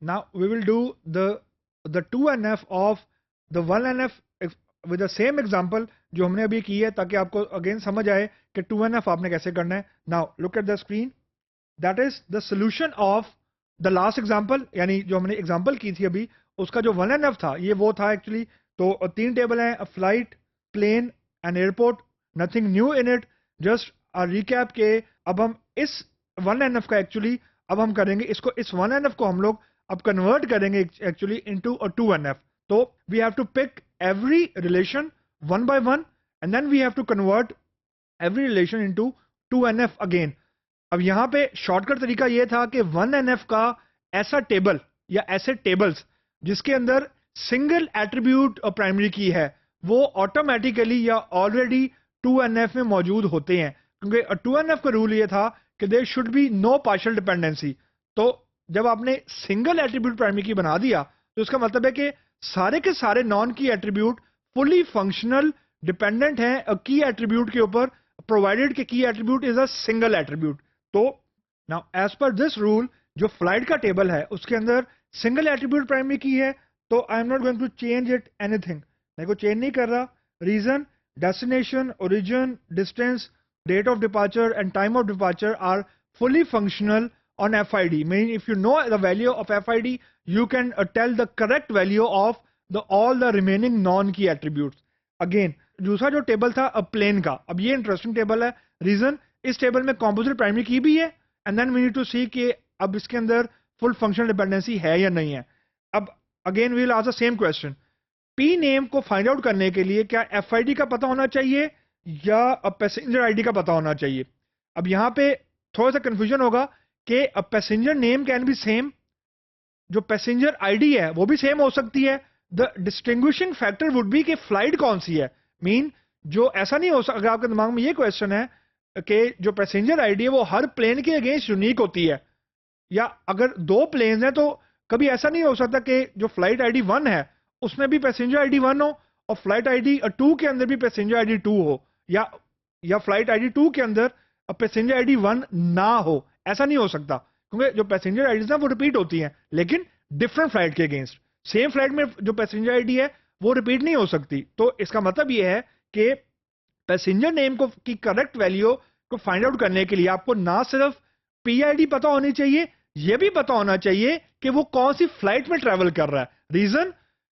Now we will do the 2NF of the 1NF with the same example जो हमने अभी की है, ताकि आपको अगेन समझ आए कि 2NF आपने कैसे करना है. Now look at the screen. That is the solution of the last example, यानी जो हमने एग्जांपल की थी अभी, उसका जो 1NF था ये वो था एक्चुअली. तो तीन टेबल हैं, a flight, plane and airport. Nothing new in it, just a recap के अब हम इस 1NF का एक्चुअली अब हम करेंगे इसको, इस 1NF को हम लोग अब कन्वर्ट करेंगे एक्चुअली इनटू अ 2NF. तो we have to pick every relation one by one and then we have to convert every relation into 2NF again. अब यहां पे शॉर्टकट तरीका ये था कि 1NF का ऐसा टेबल या ऐसे टेबल्स जिसके अंदर सिंगल एट्रीब्यूट और प्राइमरी की है वो ऑटोमेटिकली या ऑलरेडी 2NF में मौजूद होते हैं, क्योंकि 2NF का रूल ये था कि there should be no partial dependency. तो जब आपने सिंगल एट्रीब्यूट प्राइमरी की बना दिया तो इसका मतलब है कि सारे के सारे नॉन की एट्रीब्यूट फुली फंक्शनल डिपेंडेंट हैं की एट्रीब्यूट के ऊपर, प्रोवाइडेड कि key attribute is a single attribute. तो now as per this rule जो फ्लाइट का टेबल है उसके अंदर सिंगल एट्रीब्यूट प्राइमरी की है, तो I am not going to change it anything. मैं को चेंज नहीं कर रहा. Region, destination, origin, distance, date of departure and time of departure are fully functional on FID. Meaning if you know the value of FID, you can tell the correct value of all the remaining non-key attributes. Again, दूसरा जो table था plane का, अब ये interesting table है. Region, इस टेबल में कॉम्पोजिट प्राइमरी की भी है and then we need to see कि अब इसके अंदर फुल फंक्शनल डिपेंडेंसी है या नहीं है. अब again we will ask the same question. P name को फाइंड आउट करने के लिए क्या FID का पता होना चाहिए या पैसेंजर आईडी का पता होना चाहिए? अब यहां पे थोड़ा सा कंफ्यूजन होगा कि passenger name can be same, जो पैसेंजर आईडी है वो भी सेम हो सकती है. The distinguishing factor would be कि फ्लाइट कौन सी है. मीन जो ऐसा नहीं हो सकता, अगर आपके दिमाग में ये क्वेश्चन है कि जो पैसेंजर आईडी है वो हर प्लेन के अगेंस्ट यूनिक होती है, या अगर दो प्लेन है तो कभी ऐसा नहीं हो सकता कि जो फ्लाइट आईडी 1 है उसमें भी पैसेंजर आईडी 1 हो और फ्लाइट आईडी 2 के अंदर भी पैसेंजर आईडी 2 हो, या फ्लाइट आईडी 2 के अंदर पैसेंजर आईडी 1 ना हो. ऐसा नहीं हो सकता, क्योंकि जो पैसेंजर आईडीज ना वो रिपीट होती हैं, लेकिन डिफरेंट फ्लाइट के अगेंस्ट. सेम फ्लाइट में जो पैसेंजर आईडी है वो रिपीट नहीं हो सकती. तो इसका मतलब ये है कि पैसेंजर नेम को की करेक्ट वैल्यू को फाइंड आउट करने के लिए आपको ना सिर्फ PID पता होनी चाहिए, यह भी पता होना चाहिए कि वो कौन सी फ्लाइट में ट्रेवल कर रहा है. रीजन,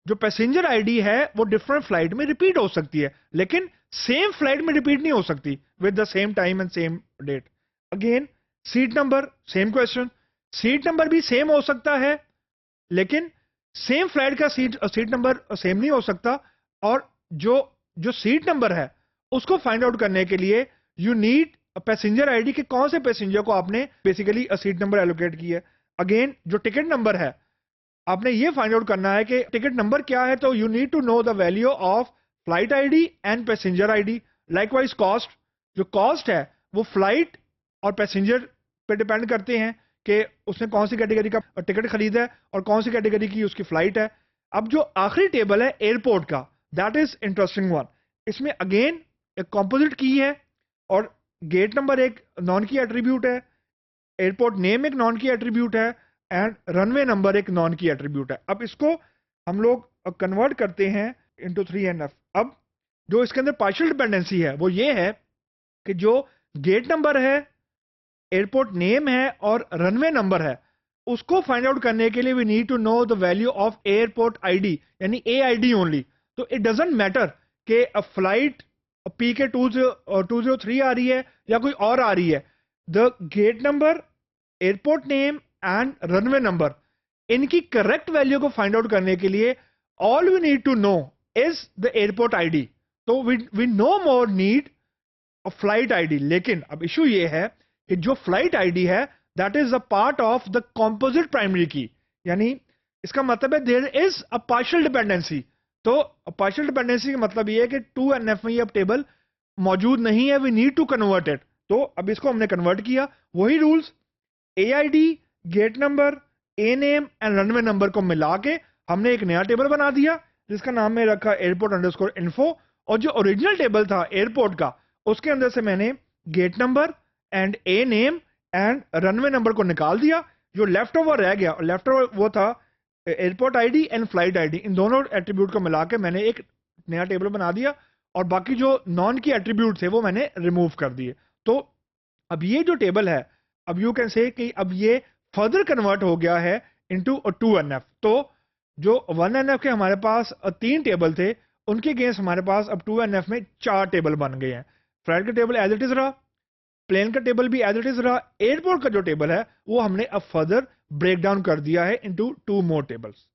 जो पैसेंजर आईडी है वो डिफरेंट फ्लाइट में रिपीट हो सकती है, लेकिन सेम फ्लाइट में रिपीट नहीं हो सकती with the same time and same date. Again seat number, same question. Seat number भी सेम हो सकता है, लेकिन सेम फ्लाइट का सीट नंबर सेम नहीं हो सकता. और जो सीट नंबर है उसको फाइंड आउट करने के लिए यू नीड पैसेंजर आईडी के कौन से पैसेंजर को आपने बेसिकली सीट नंबर एलोकेट की है. अगेन जो टिकट नंबर है आपने ये फाइंड आउट करना है कि टिकट नंबर क्या है, तो you need to know the value of flight ID and passenger ID. Likewise cost, जो कॉस्ट है वो फ्लाइट और पैसेंजर पे डिपेंड करते हैं कि उसने कौन सी कैटेगरी का टिकट खरीदा है और कौन सी कैटेगरी की उसकी फ्लाइट है. अब जो आखिरी टेबल है एयरपोर्ट का, दैट इज इंटरेस्टिंग वन. इसमें अगेन एक कॉम्पोजिट की है और गेट नंबर एक नॉन की एट्रीब्यूट है, एयरपोर्ट नेम एक नॉन की एट्रीब्यूट है एंड रनवे नंबर एक नॉन की एट्रीब्यूट है. अब इसको हम लोग कन्वर्ट करते हैं इनटू 3NF. अब जो इसके अंदर पार्शियल डिपेंडेंसी है वो ये है कि जो गेट नंबर है, एयरपोर्ट नेम है और रनवे नंबर है, उसको फाइंड आउट करने के लिए we need to know the value of airport ID, यानी AID ओनली. तो इट डजंट मैटर कि फ्लाइट PK 203 आ रही है या कोई और आ रही है. The gate number, airport name and runway number, इनकी करेक्ट वैल्यू को फाइंड आउट करने के लिए all we need to know is the airport ID. तो we no more need flight ID. लेकिन अब इशू ये है कि जो फ्लाइट आईडी है that is a part of the composite primary key, यानी इसका मतलब है there is a partial dependency. तो पार्शियल डिपेंडेंसी का मतलब ये है कि 2NF में ये अब टेबल मौजूद नहीं है, we need to convert it. तो अब इसको हमने कन्वर्ट किया, वही rules AID, gate number, A name and runway number को मिला के हमने एक नया टेबल बना दिया जिसका नाम में रखा airport_info. और जो ओरिजिनल टेबल था एयरपोर्ट का उसके अंदर से मैंने gate number and A name and runway number को निकाल दिया, जो लेफ्ट ओवर रह गया, लेफ्ट ओवर वो था airport ID and flight ID, इन दोनों एट्रीब्यूट को मिला के मैंने एक नया टेबल बना दिया, और बाकी जो नॉन की एट्रीब्यूट थे वो मैंने रिमूव कर दिए। तो अब ये जो टेबल है, अब यू कैन से कि अब ये फर्दर कन्वर्ट हो गया है इनटू 2NF। तो जो 1NF के हमारे पास 3 टेबल थे, उनके अगेंस्ट हमारे पास अब 2NF में 4 टेबल बन गए हैं। फ्लाइट का टेबल एज इट इज रहा, प्लेन का टेबल भी एज इट इज रहा, एयरपोर्ट का जो टेबल है वो हमने अब फर्दर ब्रेक डाउन कर दिया है इनटू 2 मोर टेबल्स।